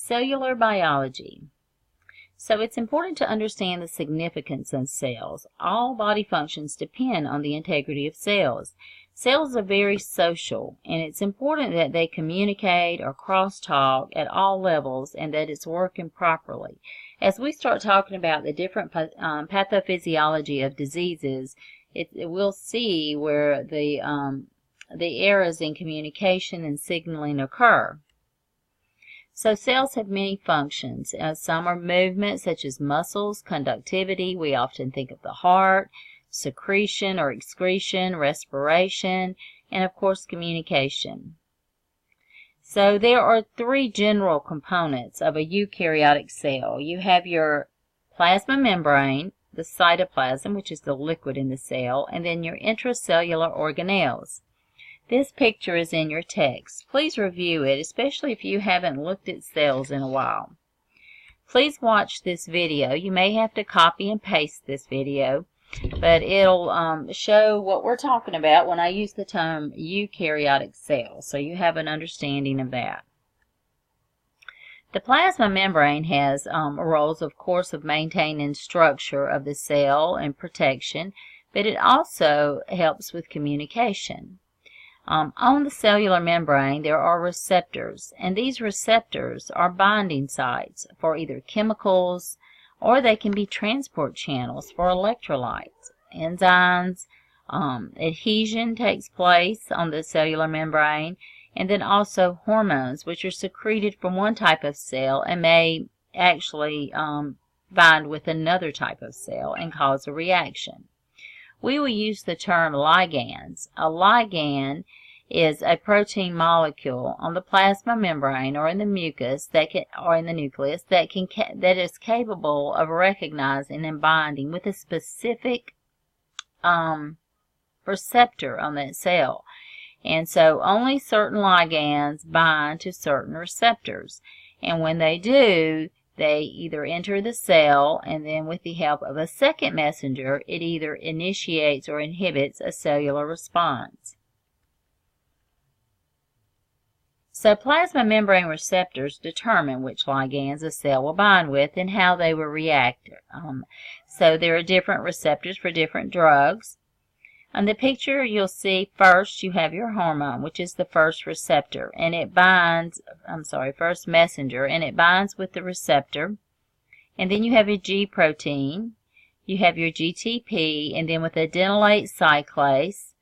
Cellular biology. So it's important to understand the significance of cells. All body functions depend on the integrity of cells. Cells are very social, and it's important that they communicate or crosstalk at all levels and that it's working properly. As we start talking about the different pathophysiology of diseases, we'll see where the errors in communication and signaling occur. So cells have many functions. Some are movement, such as muscles, conductivity. We often think of the heart, secretion or excretion, respiration, and of course communication. So there are three general components of a eukaryotic cell. You have your plasma membrane, the cytoplasm, which is the liquid in the cell, and then your intracellular organelles. This picture is in your text. Please review it, especially if you haven't looked at cells in a while. Please watch this video. You may have to copy and paste this video, but it'll show what we're talking about when I use the term eukaryotic cell, so you have an understanding of that. The plasma membrane has roles, of course, of maintaining structure of the cell and protection, but it also helps with communication. On the cellular membrane, there are receptors, and these receptors are binding sites for either chemicals, or they can be transport channels for electrolytes, enzymes. Adhesion takes place on the cellular membrane, and then also hormones, which are secreted from one type of cell and may actually bind with another type of cell and cause a reaction. We will use the term ligands. A ligand is a protein molecule on the plasma membrane or in the mucus that is capable of recognizing and binding with a specific receptor on that cell. And so only certain ligands bind to certain receptors. And when they do, they either enter the cell, and then with the help of a second messenger, it either initiates or inhibits a cellular response. So plasma membrane receptors determine which ligands a cell will bind with and how they will react. So there are different receptors for different drugs. On the picture you'll see first you have your hormone, which is the first receptor, and it binds, first messenger, and it binds with the receptor. And then you have your G protein, you have your GTP, and then with adenylate cyclase,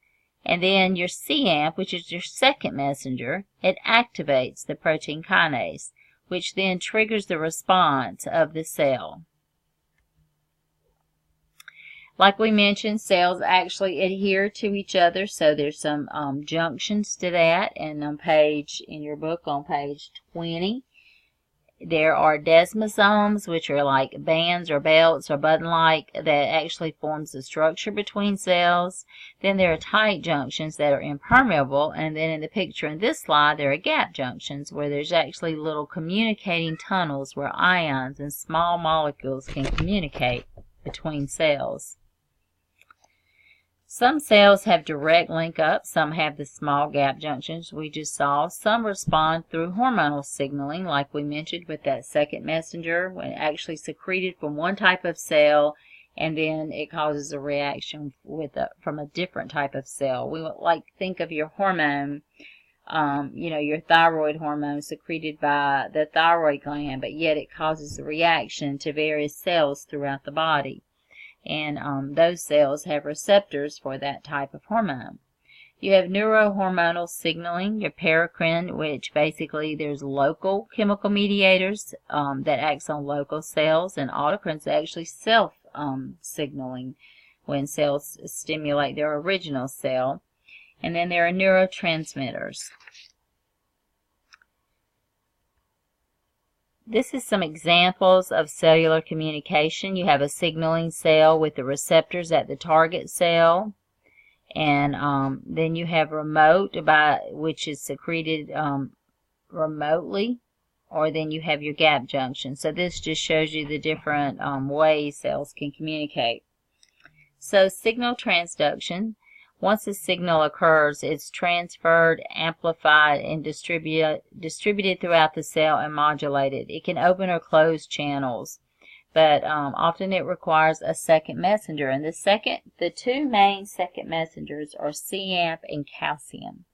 and then your cAMP, which is your second messenger, it activates the protein kinase, which then triggers the response of the cell. Like we mentioned, cells actually adhere to each other, so there's some junctions to that. And in your book on page 20, there are desmosomes, which are like bands or belts or button-like that actually forms the structure between cells. Then there are tight junctions that are impermeable, and then in the picture in this slide, there are gap junctions where there's actually little communicating tunnels where ions and small molecules can communicate between cells. Some cells have direct link-up, some have the small gap junctions we just saw. Some respond through hormonal signaling, like we mentioned with that second messenger, when it actually secreted from one type of cell, and then it causes a reaction from a different type of cell. We would think of your hormone, your thyroid hormone secreted by the thyroid gland, but yet it causes a reaction to various cells throughout the body. And those cells have receptors for that type of hormone. You have neurohormonal signaling, your paracrine, which basically there's local chemical mediators that acts on local cells, and autocrines actually self-signaling when cells stimulate their original cell. And then there are neurotransmitters. This is some examples of cellular communication. You have a signaling cell with the receptors at the target cell, and then you have remote, which is secreted remotely, or then you have your gap junction. So this just shows you the different ways cells can communicate. So signal transduction. Once a signal occurs, it's transferred, amplified, and distributed throughout the cell and modulated. It can open or close channels, but often it requires a second messenger. And the two main second messengers are cAMP and calcium.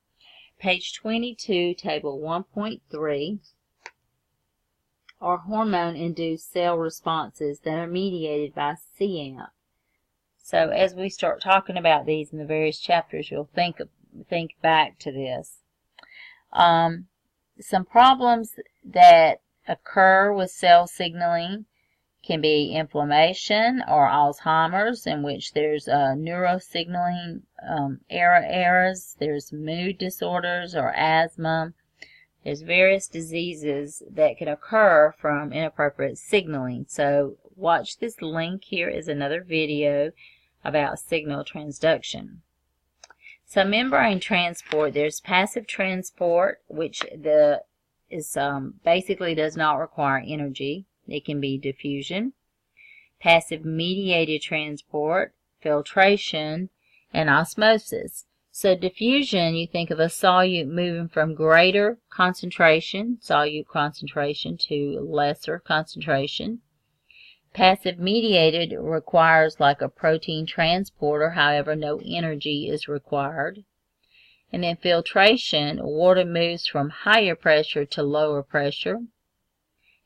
Page 22, table 1.3, are hormone-induced cell responses that are mediated by cAMP. So as we start talking about these in the various chapters, you'll think back to this. Some problems that occur with cell signaling can be inflammation or Alzheimer's, in which there's neurosignaling errors, there's mood disorders or asthma. There's various diseases that can occur from inappropriate signaling. So watch this link. Here is another video about signal transduction. So membrane transport, there's passive transport, which basically does not require energy. It can be diffusion, passive mediated transport, filtration, and osmosis. So diffusion, you think of a solute moving from greater concentration, solute concentration, to lesser concentration. Passive mediated requires like a protein transporter, however no energy is required. And then filtration, water moves from higher pressure to lower pressure.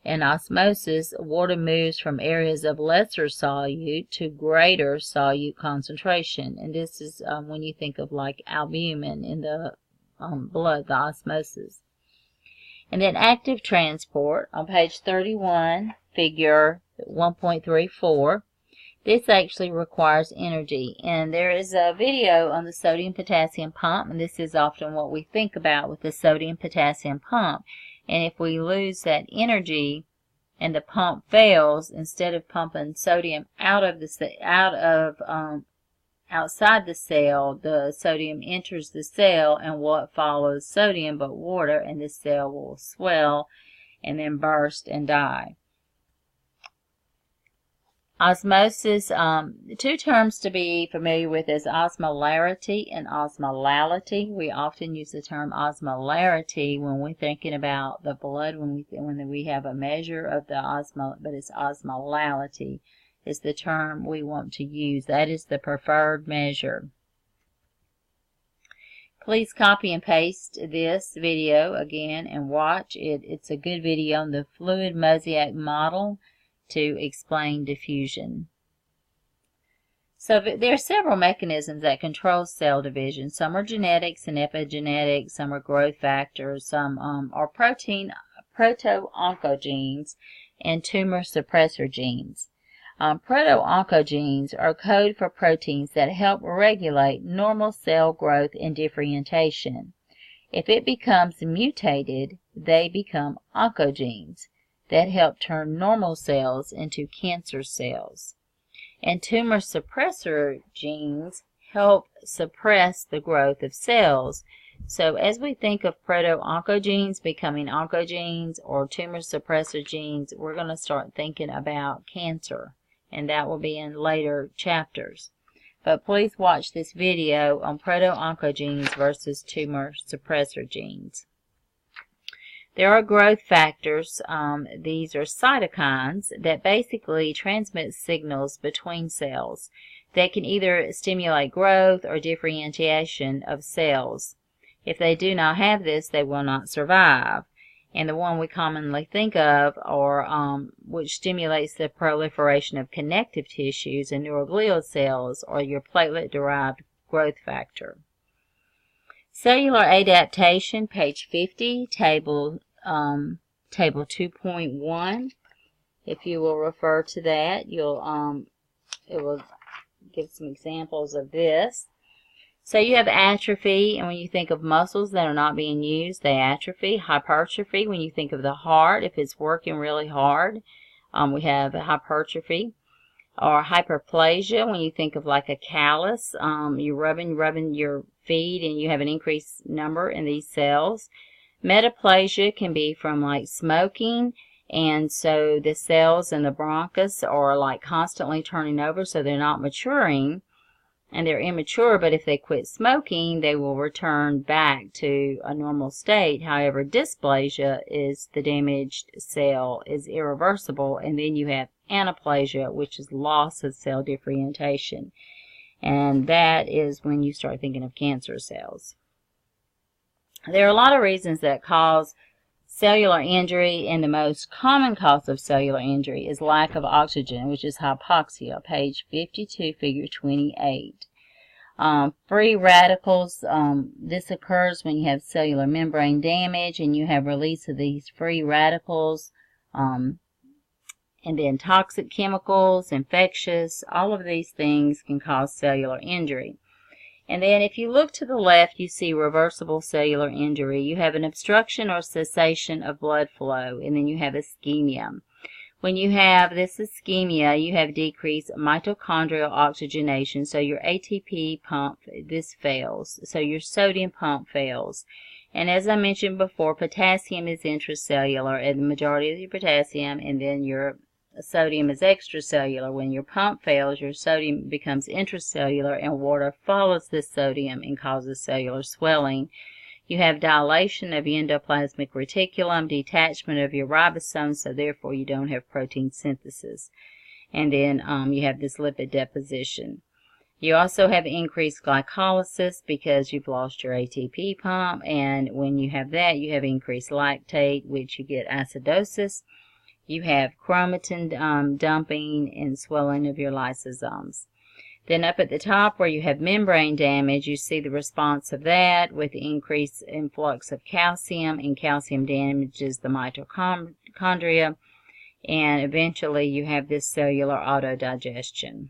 And osmosis, water moves from areas of lesser solute to greater solute concentration. And this is when you think of like albumin in the blood, the osmosis. And then active transport on page 31, figure 1.34. This actually requires energy. And there is a video on the sodium-potassium pump, and this is often what we think about with the sodium-potassium pump. And if we lose that energy and the pump fails, instead of pumping sodium outside the cell, the sodium enters the cell, and what follows sodium but water, and the cell will swell and then burst and die. Osmosis, two terms to be familiar with is osmolarity and osmolality. We often use the term osmolarity when we're thinking about the blood, when we have a measure of the but it's osmolality is the term we want to use. That is the preferred measure. Please copy and paste this video again and watch it. It's a good video on the fluid mosaic model to explain diffusion. So there are several mechanisms that control cell division. Some are genetics and epigenetics, some are growth factors, some are proto-oncogenes and tumor suppressor genes. Proto-oncogenes are code for proteins that help regulate normal cell growth and differentiation. If it becomes mutated, they become oncogenes that help turn normal cells into cancer cells. And tumor suppressor genes help suppress the growth of cells. So as we think of proto-oncogenes becoming oncogenes or tumor suppressor genes, we're going to start thinking about cancer, and that will be in later chapters. But please watch this video on proto-oncogenes versus tumor suppressor genes. There are growth factors. These are cytokines that basically transmit signals between cells that can either stimulate growth or differentiation of cells. If they do not have this, they will not survive. And the one we commonly think of are which stimulates the proliferation of connective tissues and neuroglial cells, or your platelet-derived growth factor. Cellular adaptation, page 50, table 2.1. If you will refer to that, it will give some examples of this. So you have atrophy, and when you think of muscles that are not being used, they atrophy. Hypertrophy, when you think of the heart, if it's working really hard, we have hypertrophy. Or hyperplasia, when you think of like a callus, you're rubbing your feet and you have an increased number in these cells. Metaplasia can be from like smoking, and so the cells in the bronchus are like constantly turning over, so they're not maturing. and they're immature, but if they quit smoking, they will return back to a normal state. However, dysplasia is the damaged cell is irreversible, and then you have anaplasia, which is loss of cell differentiation, and that is when you start thinking of cancer cells. There are a lot of reasons that cause cellular injury, and the most common cause of cellular injury is lack of oxygen, which is hypoxia, page 52, figure 28. Free radicals, this occurs when you have cellular membrane damage and you have release of these free radicals, and then toxic chemicals, infectious, all of these things can cause cellular injury. And then if you look to the left, you see reversible cellular injury. You have an obstruction or cessation of blood flow, and then you have ischemia. When you have this ischemia, you have decreased mitochondrial oxygenation, so your ATP pump, this fails. So your sodium pump fails. And as I mentioned before, potassium is intracellular, and the majority of your potassium, and then your sodium is extracellular. When your pump fails, your sodium becomes intracellular, and water follows this sodium and causes cellular swelling. You have dilation of your endoplasmic reticulum, detachment of your ribosomes, so therefore you don't have protein synthesis. And then you have this lipid deposition. You also have increased glycolysis because you've lost your ATP pump, and when you have that, you have increased lactate, which you get acidosis. You have chromatin dumping and swelling of your lysosomes. Then up at the top where you have membrane damage, you see the response of that with the increased influx of calcium, and calcium damages the mitochondria, and eventually you have this cellular autodigestion.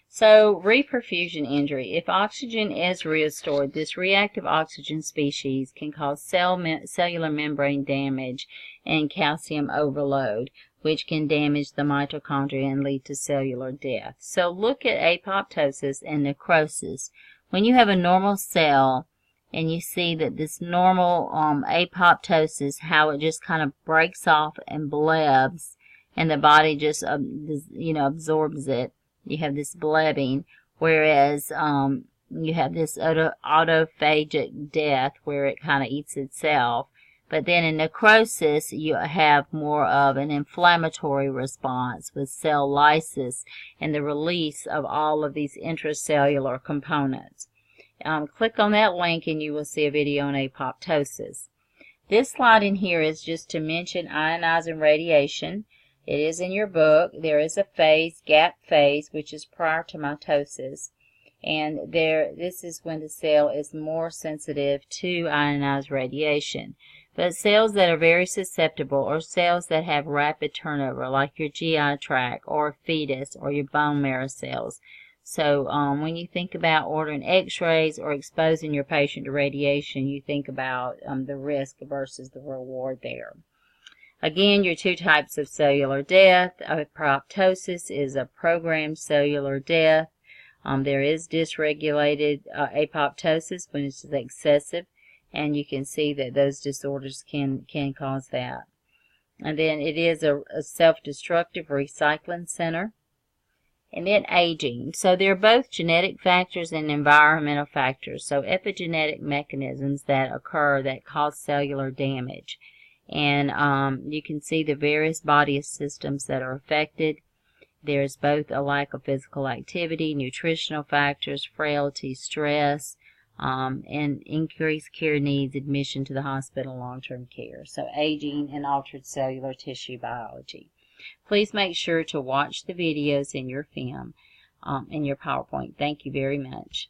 So, reperfusion injury. If oxygen is restored, this reactive oxygen species can cause cellular membrane damage and calcium overload, which can damage the mitochondria and lead to cellular death. So look at apoptosis and necrosis. When you have a normal cell and you see that this normal apoptosis, how it just kind of breaks off and blebs, and the body just absorbs it. You have this blebbing, whereas you have this autophagic death where it kind of eats itself. But then in necrosis, you have more of an inflammatory response with cell lysis and the release of all of these intracellular components. Click on that link and you will see a video on apoptosis. This slide in here is just to mention ionizing radiation. It is in your book. There is a phase, gap phase, which is prior to mitosis. And this is when the cell is more sensitive to ionized radiation. But cells that are very susceptible, or cells that have rapid turnover, like your GI tract or fetus or your bone marrow cells. So when you think about ordering x-rays or exposing your patient to radiation, you think about the risk versus the reward there. Again, your two types of cellular death. Apoptosis is a programmed cellular death. There is dysregulated apoptosis when it's excessive, and you can see that those disorders can cause that. And then it is a self-destructive recycling center. And then aging. So they're both genetic factors and environmental factors. So epigenetic mechanisms that occur that cause cellular damage. And you can see the various body systems that are affected. There's both a lack of physical activity, nutritional factors, frailty, stress, and increased care needs, admission to the hospital, long-term care. So aging and altered cellular tissue biology. Please make sure to watch the videos in your film, in your PowerPoint. Thank you very much.